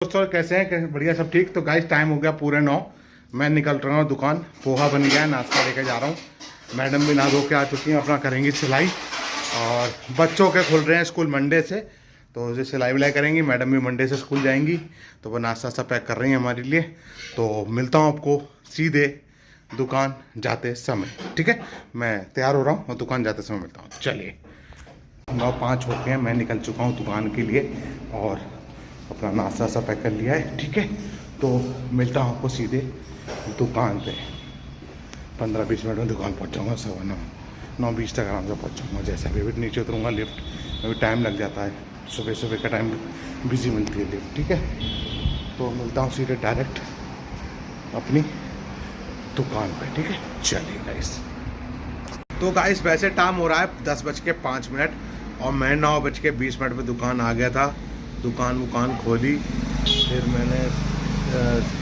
दोस्तों कैसे हैं? कैसे बढ़िया, सब ठीक। तो गाइस टाइम हो गया पूरे 9। मैं निकल रहा हूँ दुकान। पोहा बन गया है, नाश्ता लेके जा रहा हूँ। मैडम भी नहा धो के आ चुकी हैं, अपना करेंगी सिलाई। और बच्चों के खुल रहे हैं स्कूल मंडे से, तो जो सिलाई विलाई करेंगी। मैडम भी मंडे से स्कूल जाएंगी, तो वो नाश्ता सा पैक कर रही हैं हमारे लिए। तो मिलता हूँ आपको सीधे दुकान जाते समय, ठीक है। मैं तैयार हो रहा हूँ और दुकान जाते समय मिलता हूँ। चलिए, 9:05 हो गए हैं, मैं निकल चुका हूँ दुकान के लिए और अपना नाश्ता सा पैक कर लिया है, ठीक है। तो मिलता हूँ आपको सीधे दुकान पे। 15-20 मिनट में दुकान पहुँच जाऊँगा। 9:20 तक आराम से पहुँच जाऊँगा। जैसा भी नीचे उतरूँगा लिफ्ट में भी टाइम लग जाता है, सुबह सुबह का टाइम बिजी मिलती है लिफ्ट, ठीक है। तो मिलता हूँ सीधे डायरेक्ट अपनी दुकान पे, ठीक है। चलिए गाइस। तो गाइस वैसे टाइम हो रहा है 10:05 और मैं 9:20 पे दुकान आ गया था। दुकान खोली, फिर मैंने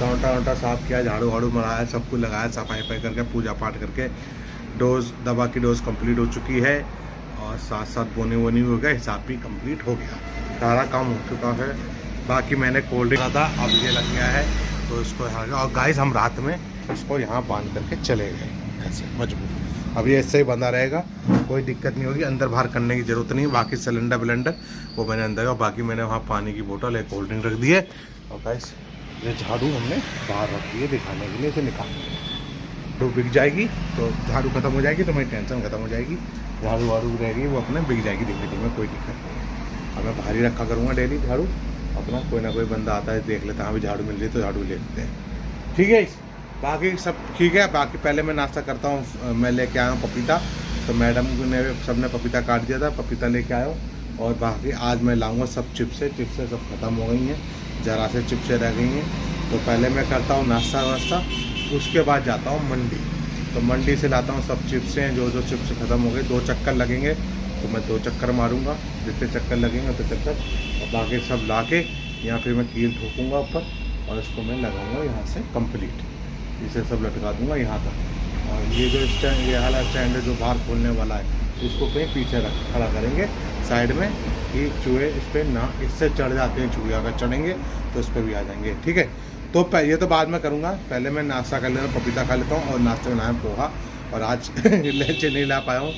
काउंटर साफ़ किया, झाड़ू वाड़ू मराया, सब कुछ लगाया, सफाई करके पूजा पाठ करके दवा की डोज कंप्लीट हो चुकी है। और साथ साथ बोनी वोनी हो गया, हिसाब भी कंप्लीट हो गया, सारा काम हो चुका है। बाकी मैंने कोल्ड ड्रिंक था, अब ये लग गया है तो इसको यहाँ। और गाइस हम रात में इसको यहाँ बांध करके चले गए ऐसे मजबूत। अब ये ऐसे ही बंधा रहेगा, कोई दिक्कत नहीं होगी। अंदर बाहर करने की ज़रूरत नहीं है। बाकी सिलेंडर विलेंडर वो मैंने अंदर का, बाकी मैंने वहाँ पानी की बोतल, एक कोल्ड ड्रिंक रख दी है। और गाइस ये झाड़ू हमने बाहर रख दी है दिखाने के लिए, इसे निकालने तो बिक जाएगी। तो झाड़ू खत्म हो जाएगी तो मेरी टेंशन खत्म हो जाएगी। झाड़ू वाड़ू रहेगी वो अपने बिक जाएगी धीमे धीमे, कोई दिक्कत नहीं है। अब मैं बाहर ही रखा करूँगा डेली झाड़ू अपना। कोई ना कोई बंदा आता है देख लेता है, अभी झाड़ू मिल रही तो झाड़ू ले लेते हैं, ठीक है। बाकी सब ठीक है। बाकी पहले मैं नाश्ता करता हूँ। मैं लेके आया हूँ पपीता, तो मैडम ने सबने पपीता काट दिया था, पपीता लेके आया हूँ। और बाकी आज मैं लाऊंगा सब चिप्सें सब ख़त्म हो गई हैं, ज़रा से चिप्सें रह गई हैं। तो पहले मैं करता हूँ नाश्ता वास्ता, उसके बाद जाता हूँ मंडी। तो मंडी से लाता हूँ सब चिप्सें, जो चिप्स ख़त्म हो गए। 2 चक्कर लगेंगे तो मैं 2 चक्कर मारूँगा, जितने चक्कर लगेंगे तो चक्कर। और बाकी सब ला के यहाँ फिर मैं कील ठोकूँगा ऊपर और इसको मैं लगाऊँगा यहाँ से कंप्लीट। इसे सब लटका दूंगा यहाँ तक। और ये जो स्टैंड, ये वाला स्टैंड है जो बाहर खोलने वाला है, इसको कहीं पीछे खड़ा करेंगे साइड में, कि चूहे इस पर ना, इससे चढ़ जाते हैं चूहे, अगर चढ़ेंगे तो इस पर भी आ जाएंगे, ठीक है। तो ये तो बाद में करूँगा, पहले मैं नाश्ता कर लेता हूँ, पपीता खा लेता हूँ। और नाश्ते में लाया पोहा, और आज लंच नहीं ला पाया हूँ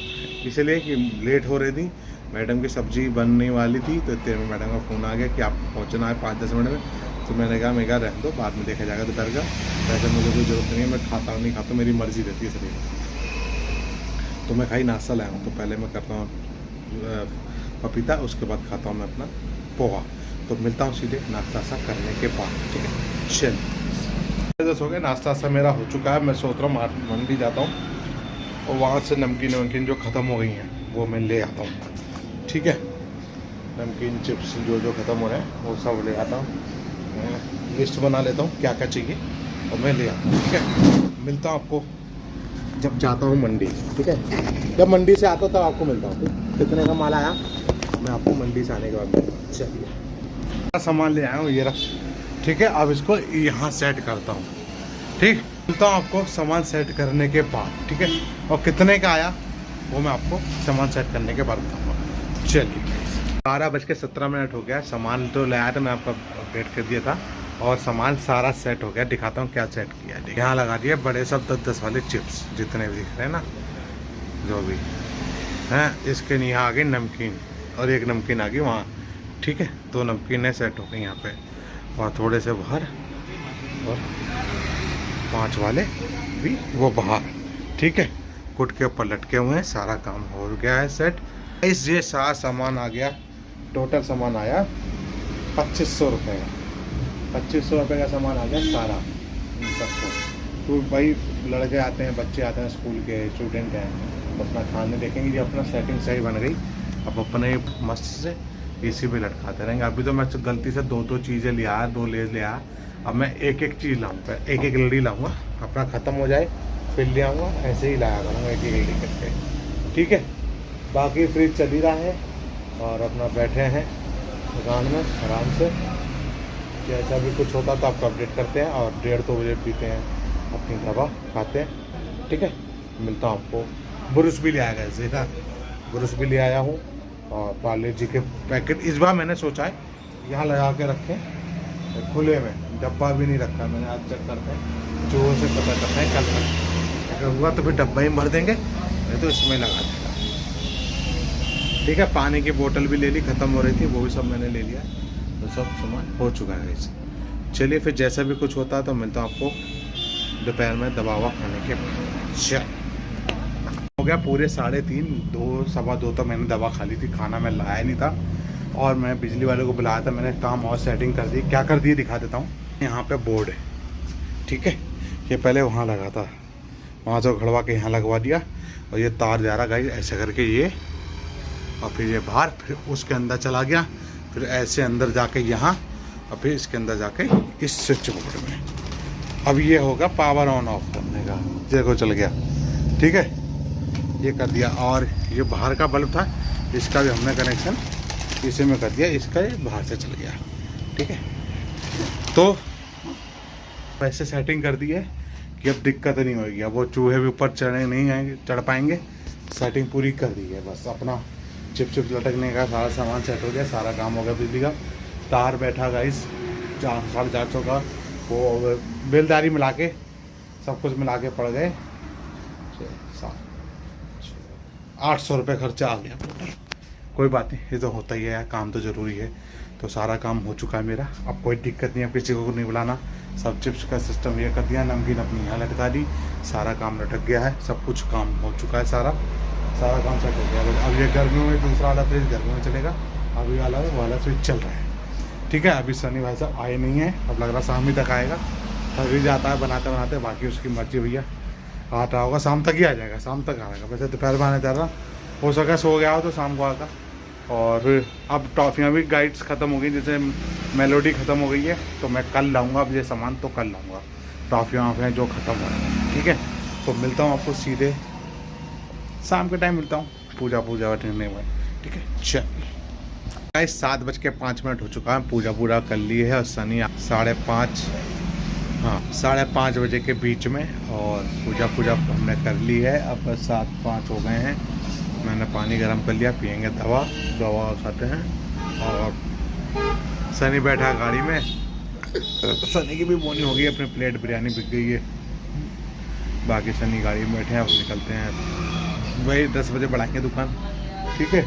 इसलिए कि लेट हो रही थी। मैडम की सब्ज़ी बनने वाली थी, तो इतने में मैडम का फ़ोन आ गया कि आप पहुँचना है 5-10 मिनट में। तो मैंने कहा रहने दो, बाद में देखा जाएगा दोपहर का। वैसे मुझे कोई ज़रूरत नहीं है, मैं खाता हूँ नहीं खाता, मेरी मर्ज़ी रहती है शरीर। तो मैं खाई नाश्ता लाया हूँ, तो पहले मैं करता हूँ पपीता, उसके बाद खाता हूँ मैं अपना पोहा। तो मिलता हूँ सीधे नाश्ता सा करने के बाद, ठीक है। चलिए, हो गया नाश्ता सा मेरा हो चुका है। मैं सोच रहा हूँ मंडी जाता हूँ और वहाँ से नमकीन जो ख़त्म हो गई हैं वो मैं ले आता हूँ, ठीक है। नमकीन चिप्स जो ख़त्म हो रहे हैं वो सब ले आता हूँ। लिस्ट बना लेता हूँ क्या क्या चाहिए और मैं ले आता हूँ, ठीक है। मिलता हूँ आपको जब जाता हूँ मंडी, ठीक है। जब मंडी से आता हूँ तब आपको मिलता हूँ। कितने का माल आया मैं आपको मंडी से आने के बाद मिलता हूँ। चलिए, सामान ले आया हूँ ये रख, ठीक है। अब इसको यहाँ सेट करता हूँ, ठीक। मिलता हूँ आपको सामान सेट करने के बाद, ठीक है। और कितने का आया वो मैं आपको सामान सेट करने के बाद बताऊँगा। चलिए, 12:17 हो गया। सामान तो ले आया था, मैं आपको अपडेट कर दिया था। और सामान सारा सेट हो गया, दिखाता हूँ क्या सेट किया है। यहाँ लगा दिए बड़े सब 10-10 वाले चिप्स, जितने भी दिख रहे हैं ना, जो भी हैं। इसके यहाँ आ गई नमकीन, और एक नमकीन आ गई वहाँ, ठीक है। 2 नमकीनें सेट हो गई यहाँ पे, और थोड़े से बाहर, और 5 वाले भी वो बाहर, ठीक है। कुट के ऊपर लटके हुए हैं, सारा काम हो गया है सेट। ये सारा सामान आ गया। टोटल सामान आया 2500 रुपये का। 2500 रुपये का सामान आ गया सारा इन सबको। तो भाई लड़के आते हैं, बच्चे आते हैं, स्कूल के स्टूडेंट हैं, अपना खाने देखेंगे जी। अपना सेटिंग सही बन गई। अब अपने मस्त से इसी पे लटकाते रहेंगे। अभी तो मैं गलती से 2 चीज़ें लिया, 2 लेज लिया। अब मैं एक चीज़ लाऊँगा, एक लड़ी लाऊँगा, अपना ख़त्म हो जाए फिर ले आऊँगा। ऐसे ही लाया करूँगा एक लड़ी करके, ठीक है। बाकी फ्रिज चल ही रहा है और अपना बैठे हैं दुकान में आराम से। जैसा भी कुछ होता तो आपको अपडेट करते हैं। और 1:30 बजे पीते हैं अपनी दवा, खाते हैं, ठीक है। मिलता हूँ आपको। ब्रुश भी ले आया ऐसे ना, ब्रुश भी ले आया हूँ। और पार्ले जी के पैकेट इस बार मैंने सोचा है यहाँ लगा के रखें खुले में डब्बा भी नहीं रखा मैंने, आज चेक करते हैं, चूहों से पता करते हैं कल तक, अगर हुआ तो फिर डब्बा ही भर देंगे, नहीं तो इसमें लगा देगा। ठीक है, पानी की बोतल भी ले ली, ख़त्म हो रही थी, वो भी सब मैंने ले लिया, तो सब सामान हो चुका है इसे। चलिए फिर जैसा भी कुछ होता है तो मिलता हूँ आपको दोपहर में दबावा खाने के बाद। हो गया पूरे 3:30, 2 सवा 2 तक मैंने दवा खा ली थी, खाना मैं लाया नहीं था, और मैं बिजली वाले को बुलाया था, मैंने काम और सेटिंग कर दी। क्या कर दी दिखा देता हूँ। यहाँ पे बोर्ड है, ठीक है, ये पहले वहाँ लगा था, वहाँ से घड़वा के यहाँ लगवा दिया, और ये तार जा रहा गाइस ऐसे करके ये, और फिर ये बाहर, फिर उसके अंदर चला गया, फिर ऐसे अंदर जाके यहाँ, और फिर इसके अंदर जाके इस स्विच बोर्ड में। अब ये होगा पावर ऑन ऑफ करने का, देखो चल गया, ठीक है, ये कर दिया। और ये बाहर का बल्ब था, इसका भी हमने कनेक्शन इसी में कर दिया, इसका ये बाहर से चल गया, ठीक है। तो वैसे सेटिंग कर दी है कि अब दिक्कत नहीं होगी, अब वो चूहे भी ऊपर चढ़ पाएंगे, सेटिंग पूरी कर दी है। बस अपना चिप लटकने का सारा सामान सेट हो गया, सारा काम हो गया। बिजली का तार बैठा गाइस 400-450 का, वो बेलदारी मिला के सब कुछ मिला के पड़ गए 800 रुपये खर्चा आ गया टोटल। कोई बात नहीं, ये तो होता ही है यार, काम तो ज़रूरी है। तो सारा काम हो चुका है मेरा, अब कोई दिक्कत नहीं है, किसी को नहीं बुलाना, सब चिप्स का सिस्टम ये कर दिया, नमकीन अपनी यहाँ लटका दी, सारा काम लटक गया है, सब कुछ काम हो चुका है, सारा काम सेट हो गया। अब ये गर्मियों में दूसरा वाला फ्रिज गर्मियों में चलेगा, अभी वाला स्विच चल रहा है, ठीक है। अभी सनी भाई साहब आए नहीं है, अब लग रहा शाम ही तक आएगा, थक जाता है बनाते बनाते, बाकी उसकी मर्जी भैया, आता होगा शाम तक ही आ जाएगा, शाम तक आएगा। वैसे दोपहर में आने जा रहा, हो सका सो गया हो तो शाम को आता। और अब टॉफ़ियाँ भी गाइड्स ख़त्म हो गई, जैसे मेलोडी ख़त्म हो गई है, तो मैं कल लाऊंगा अब ये सामान, तो कल लाऊंगा टॉफ़ियाँ वाफ़ियाँ जो ख़त्म हो रही हैं, ठीक है। तो मिलता हूँ आपको सीधे शाम के टाइम मिलता हूँ, पूजा बैठने में, ठीक है। चल गाइस 7:05 हो चुका है, पूजा कर ली है, और सनी 5:30 बजे के बीच में, और पूजा हमने कर ली है। अब 7:05 हो गए हैं, मैंने पानी गर्म कर लिया, पियेंगे दवा खाते हैं। और सनी बैठा गाड़ी में, सनी की भी बोनी हो गई, अपनी प्लेट बिरयानी बिक गई है, बाकी सनी गाड़ी में बैठे हैं, अब निकलते हैं, वही 10 बजे बढ़ाएंगे दुकान, ठीक है।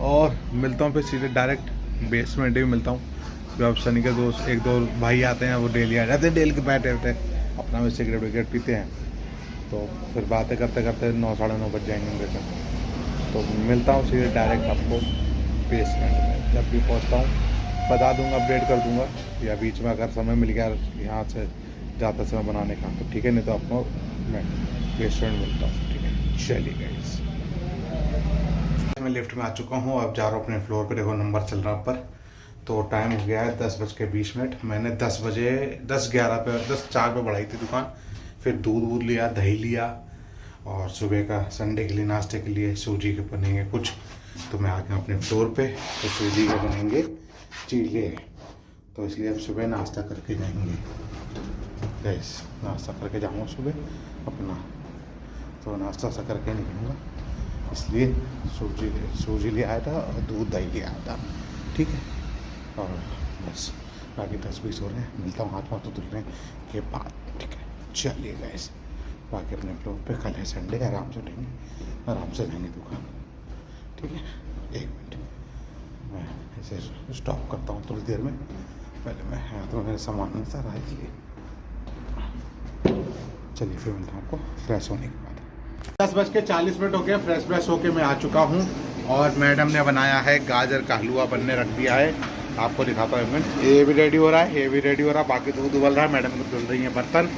और मिलता हूँ फिर सीधे डायरेक्ट बेसमेंट ही मिलता हूँ, जो अब सनी के दोस्त 1-2 भाई आते हैं, वो डेली आ जाते हैं, डेली के बैठे अपना में सिगरेट विगरेट पीते हैं, तो फिर बातें करते करते 9 साढ़े 9 बज जाएंगे मेरे से। तो मिलता हूँ सीधे डायरेक्ट आपको बेसमेंट में, जब भी पहुँचता हूँ बता दूंगा, अपडेट कर दूंगा, या बीच में अगर समय मिल गया यहाँ से जाते समय बनाने का तो ठीक है, नहीं तो आपको मैं बेसमेंट मिलता हूँ, ठीक है। चलिए गाइस, मैं लिफ्ट में आ चुका हूँ, अब जा रहा हूँ अपने फ्लोर पे, देखो नंबर चल रहा है ऊपर। तो टाइम हो गया है 10:20, मैंने 10:11 पे 10:04 पे बढ़ाई थी दुकान, फिर दूध लिया, दही लिया, और सुबह का संडे के लिए नाश्ते के लिए सूजी के बनेंगे कुछ, तो मैं आ गया अपने फ्लोर पे, तो सूजी के बनेंगे चीले, तो इसलिए अब सुबह नाश्ता करके जाएंगे गैस, नाश्ता करके जाऊँगा सुबह अपना, तो नाश्ता सा करके निकलूँगा, इसलिए सूजी ले आया था और दूध दही ले आया था, ठीक है। और बस बाकी 10-20 हो रहे हैं, मिलता हूँ हाथ तो धुलने के बाद, ठीक है। चलिए गैस, बाकी अपने फ्लोर पे, कल है संडे, आराम से उठेंगे, आराम से जाएंगे दुकान, ठीक है। 1 मिनट मैं ऐसे स्टॉप करता हूँ थोड़ी देर में, पहले मैं यहाँ तो मेरे सामान में सारा इसलिए। चलिए फिर मिलता हूँ आपको फ्रेश होने के बाद। 10:40 हो गया, फ्रेश होके मैं आ चुका हूँ, और मैडम ने बनाया है गाजर का हलवा, बनने रख दिया है, आपको दिखाता हूँ। ये भी रेडी हो रहा है, बाकी दूध उबल रहा है, मैडम को धुल रही है बर्तन,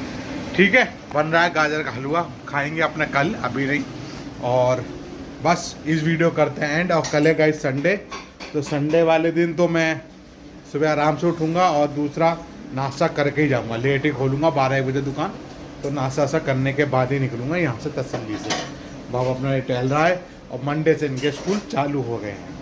ठीक है। बन रहा है गाजर का हलवा, खाएंगे अपने कल, अभी नहीं। और बस इस वीडियो करते हैं एंड, और कल है गाइस संडे, तो संडे वाले दिन तो मैं सुबह आराम से उठूँगा, और दूसरा नाश्ता करके ही जाऊँगा, लेट ही खोलूँगा 12-1 बजे दुकान, तो नाश्ता करने के बाद ही निकलूँगा यहाँ से तसल्ली से। बाबा अपना टहल रहा है, और मंडे से इनके स्कूल चालू हो गए हैं,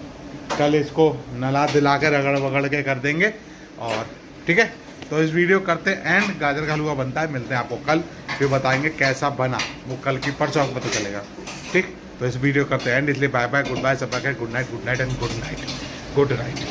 कल इसको नला दिला के रगड़ वगड़ के कर देंगे, और ठीक है। तो इस वीडियो करते एंड, गाजर का हलवा बनता है, मिलते हैं आपको कल, फिर बताएंगे कैसा बना, वो कल की परसों आपको पता चलेगा, ठीक। तो इस वीडियो करते एंड, इसलिए बाय बाय, गुड बाय, सब good night and good night.